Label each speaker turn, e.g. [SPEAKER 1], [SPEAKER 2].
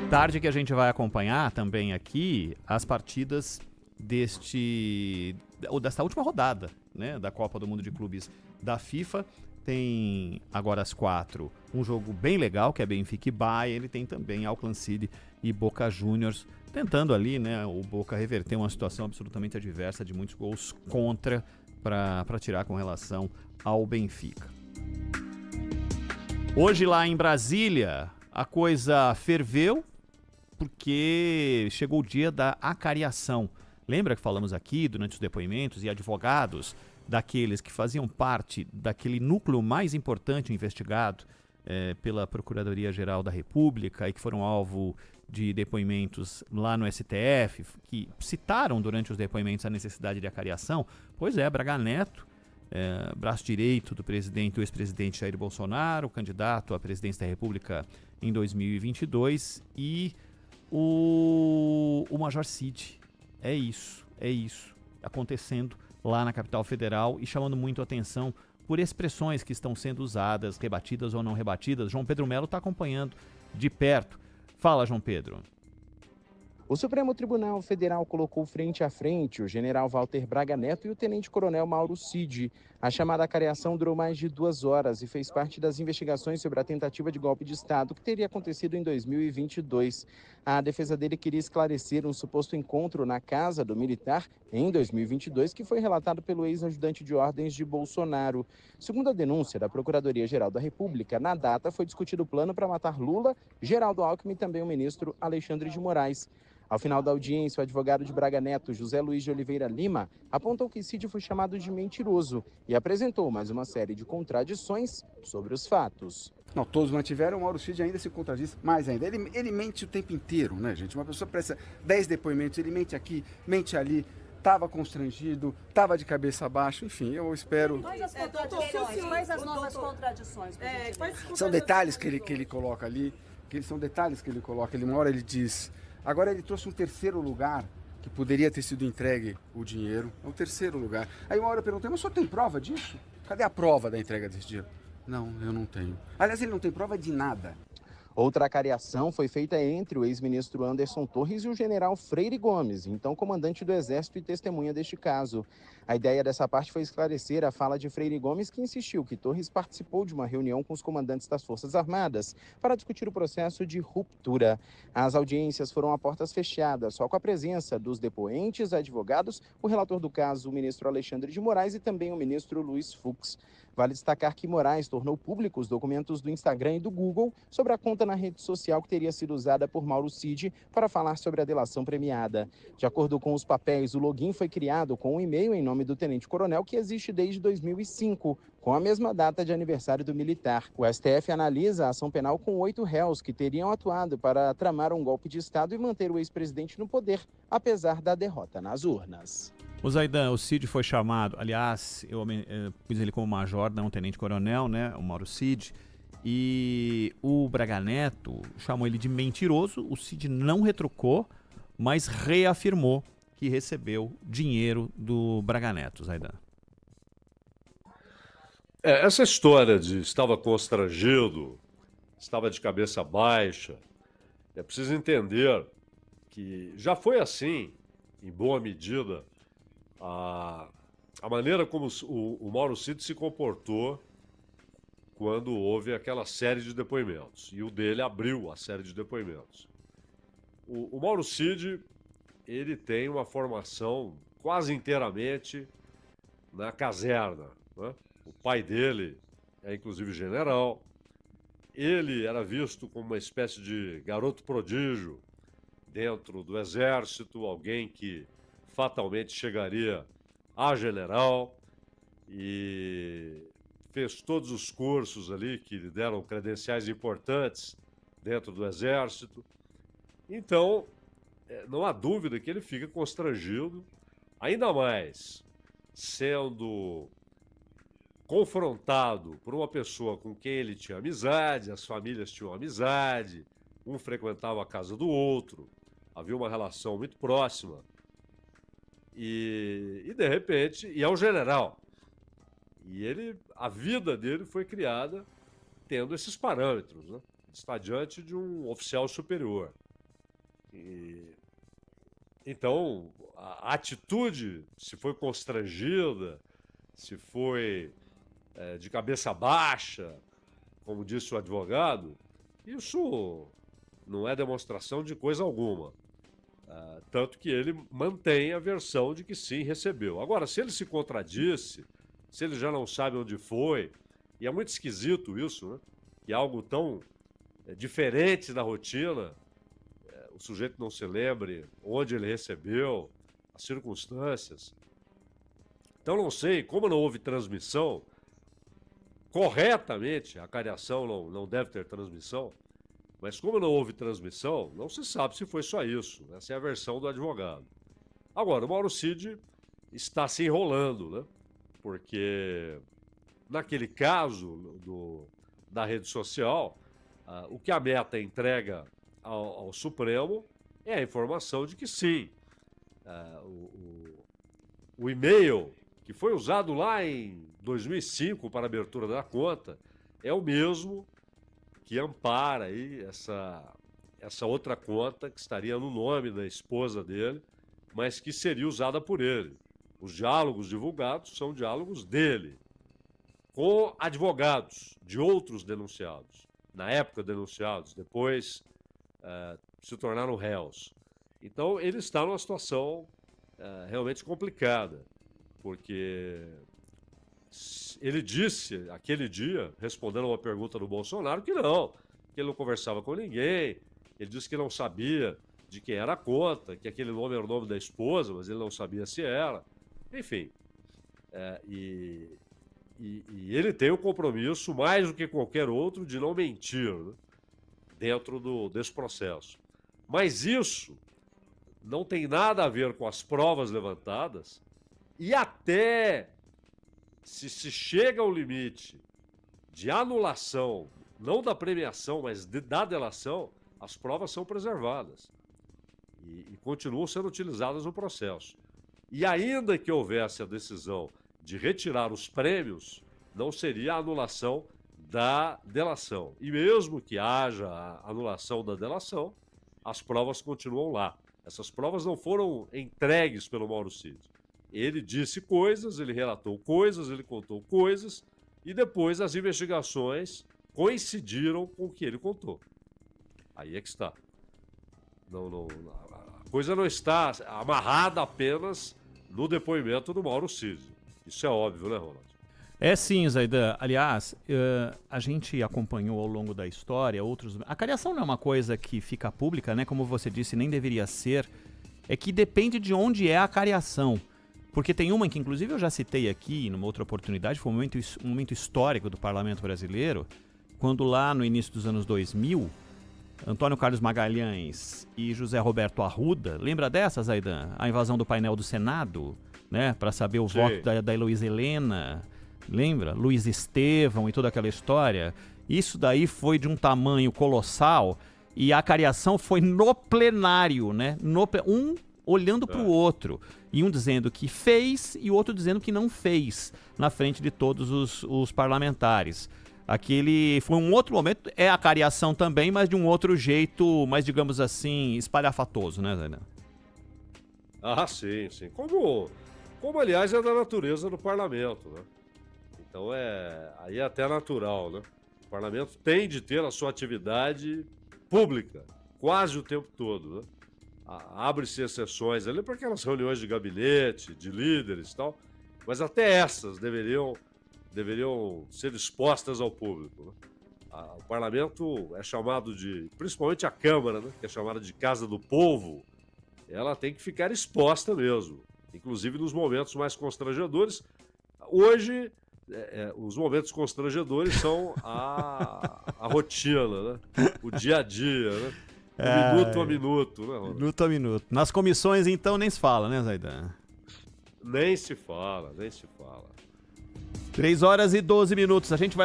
[SPEAKER 1] Tarde que a gente vai acompanhar também aqui as partidas desta última rodada, né, da Copa do Mundo de Clubes da FIFA. Tem agora às 4 um jogo bem legal, que é Benfica e Bayern. Ele tem também Auckland City e Boca Juniors, tentando ali, né, o Boca reverter uma situação absolutamente adversa de muitos gols contra para tirar com relação ao Benfica. Hoje lá em Brasília a coisa ferveu, porque chegou o dia da acariação. Lembra que falamos aqui durante os depoimentos e advogados daqueles que faziam parte daquele núcleo mais importante investigado pela Procuradoria-Geral da República e que foram alvo de depoimentos lá no STF, que citaram durante os depoimentos a necessidade de acariação? Pois é, Braga Neto, braço direito do ex-presidente Jair Bolsonaro, candidato à presidência da República em 2022, e o Major Cid. É isso acontecendo lá na capital federal e chamando muito a atenção por expressões que estão sendo usadas, rebatidas ou não rebatidas. João Pedro Melo está acompanhando de perto. Fala, João Pedro.
[SPEAKER 2] O Supremo Tribunal Federal colocou frente a frente o general Walter Braga Neto e o tenente-coronel Mauro Cid. A chamada acariação durou mais de 2 horas e fez parte das investigações sobre a tentativa de golpe de Estado que teria acontecido em 2022. A defesa dele queria esclarecer um suposto encontro na casa do militar em 2022, que foi relatado pelo ex-ajudante de ordens de Bolsonaro. Segundo a denúncia da Procuradoria-Geral da República, na data foi discutido o plano para matar Lula, Geraldo Alckmin e também o ministro Alexandre de Moraes. Ao final da audiência, o advogado de Braga Neto, José Luiz de Oliveira Lima, apontou que Cid foi chamado de mentiroso e apresentou mais uma série de contradições sobre os fatos.
[SPEAKER 3] Não, todos mantiveram, o Mauro Cid ainda se contradiz mais ainda. Ele mente o tempo inteiro, né, gente? Uma pessoa presta 10 depoimentos, ele mente aqui, mente ali, estava constrangido, estava de cabeça baixa, enfim, eu espero...
[SPEAKER 4] Quais as contradições? Quais as novas contradições?
[SPEAKER 3] São detalhes que ele coloca ali, uma hora ele diz... Agora ele trouxe um terceiro lugar que poderia ter sido entregue o dinheiro. É o terceiro lugar. Aí uma hora eu perguntei, mas o senhor tem prova disso? Cadê a prova da entrega desse dinheiro? Não, eu não tenho. Aliás, ele não tem prova de nada.
[SPEAKER 2] Outra acariação foi feita entre o ex-ministro Anderson Torres e o general Freire Gomes, então comandante do Exército e testemunha deste caso. A ideia dessa parte foi esclarecer a fala de Freire Gomes, que insistiu que Torres participou de uma reunião com os comandantes das Forças Armadas para discutir o processo de ruptura. As audiências foram a portas fechadas, só com a presença dos depoentes, advogados, o relator do caso, o ministro Alexandre de Moraes, e também o ministro Luiz Fux. Vale destacar que Moraes tornou públicos os documentos do Instagram e do Google sobre a conta na rede social que teria sido usada por Mauro Cid para falar sobre a delação premiada. De acordo com os papéis, o login foi criado com um e-mail em nome do tenente-coronel que existe desde 2005, com a mesma data de aniversário do militar. O STF analisa a ação penal com 8 réus que teriam atuado para tramar um golpe de Estado e manter o ex-presidente no poder, apesar da derrota nas urnas.
[SPEAKER 1] O Zaidan, o Cid foi chamado, aliás, eu pus ele como major, não tenente-coronel, né, o Mauro Cid, e o Braga Neto chamou ele de mentiroso. O Cid não retrucou, mas reafirmou que recebeu dinheiro do Braga Neto, Zaidan.
[SPEAKER 5] Essa história de estava constrangido, estava de cabeça baixa, é preciso entender que já foi assim, em boa medida, a maneira como o Mauro Cid se comportou quando houve aquela série de depoimentos. E o dele abriu a série de depoimentos. O Mauro Cid, ele tem uma formação quase inteiramente na caserna, né? O pai dele é inclusive general. Ele era visto como uma espécie de garoto prodígio dentro do exército, alguém que fatalmente chegaria a general, e fez todos os cursos ali que lhe deram credenciais importantes dentro do exército. Então, não há dúvida que ele fica constrangido, ainda mais sendo confrontado por uma pessoa com quem ele tinha amizade, as famílias tinham amizade, um frequentava a casa do outro, havia uma relação muito próxima. E de repente, e é um general. E a vida dele foi criada tendo esses parâmetros, né? Está diante de um oficial superior. Então, a atitude, se foi constrangida, se foi de cabeça baixa, como disse o advogado, isso não é demonstração de coisa alguma. Tanto que ele mantém a versão de que sim, recebeu. Agora, se ele se contradisse, se ele já não sabe onde foi, e é muito esquisito isso, né? Que algo tão diferente da rotina, o sujeito não se lembre onde ele recebeu, as circunstâncias. Então, não sei, como não houve transmissão, corretamente, a cariação não deve ter transmissão, mas como não houve transmissão, não se sabe se foi só isso. Essa é a versão do advogado. Agora, o Mauro Cid está se enrolando, né? Porque naquele caso da rede social, o que a Meta entrega ao Supremo é a informação de que sim, o e-mail que foi usado lá em 2005 para a abertura da conta é o mesmo que ampara aí essa outra conta que estaria no nome da esposa dele, mas que seria usada por ele. Os diálogos divulgados são diálogos dele, com advogados de outros denunciados. Na época denunciados, depois se tornaram réus. Então ele está numa situação realmente complicada, porque ele disse, aquele dia, respondendo a uma pergunta do Bolsonaro, que ele não conversava com ninguém, ele disse que não sabia de quem era a conta, que aquele nome era o nome da esposa, mas ele não sabia se era. Enfim, e ele tem o compromisso, mais do que qualquer outro, de não mentir, né, dentro desse processo. Mas isso não tem nada a ver com as provas levantadas, e até se chega ao limite de anulação, não da premiação, mas da delação, as provas são preservadas e continuam sendo utilizadas no processo. E ainda que houvesse a decisão de retirar os prêmios, não seria a anulação da delação. E mesmo que haja a anulação da delação, as provas continuam lá. Essas provas não foram entregues pelo Mauro Cid. Ele disse coisas, ele relatou coisas, ele contou coisas, e depois as investigações coincidiram com o que ele contou. Aí é que está. A coisa não está amarrada apenas no depoimento do Mauro Cid. Isso é óbvio, né, Ronald?
[SPEAKER 1] É sim, Zaidan. Aliás, a gente acompanhou ao longo da história outros... A cariação não é uma coisa que fica pública, né? Como você disse, nem deveria ser. É que depende de onde é a cariação. Porque tem uma que, inclusive, eu já citei aqui numa outra oportunidade, foi um momento histórico do Parlamento Brasileiro, quando lá no início dos anos 2000, Antônio Carlos Magalhães e José Roberto Arruda, lembra dessa, Zaidan? A invasão do painel do Senado, né? Para saber o voto da Heloísa Helena, lembra? Luiz Estevão e toda aquela história. Isso daí foi de um tamanho colossal e a cariação foi no plenário, né? Um olhando para o outro, e um dizendo que fez e o outro dizendo que não fez, na frente de todos os parlamentares. Aquele foi um outro momento, é a cariação também, mas de um outro jeito, mais, digamos assim, espalhafatoso, né, Zaidan?
[SPEAKER 5] Ah, sim, sim. Como aliás, é da natureza do parlamento, né? Então aí é até natural, né? O parlamento tem de ter a sua atividade pública, quase o tempo todo, né? Abre-se exceções ali para aquelas reuniões de gabinete, de líderes e tal, mas até essas deveriam ser expostas ao público, né? O parlamento é chamado principalmente a Câmara, né, que é chamada de Casa do Povo, ela tem que ficar exposta mesmo, inclusive nos momentos mais constrangedores. Hoje, os momentos constrangedores são a rotina, né? O dia a dia, né? Minuto a minuto, né, Ronald?
[SPEAKER 1] Minuto a minuto. Nas comissões, então, nem se fala, né, Zaidan?
[SPEAKER 5] Nem se fala, nem se fala.
[SPEAKER 1] 3 horas e 12 minutos. A gente vai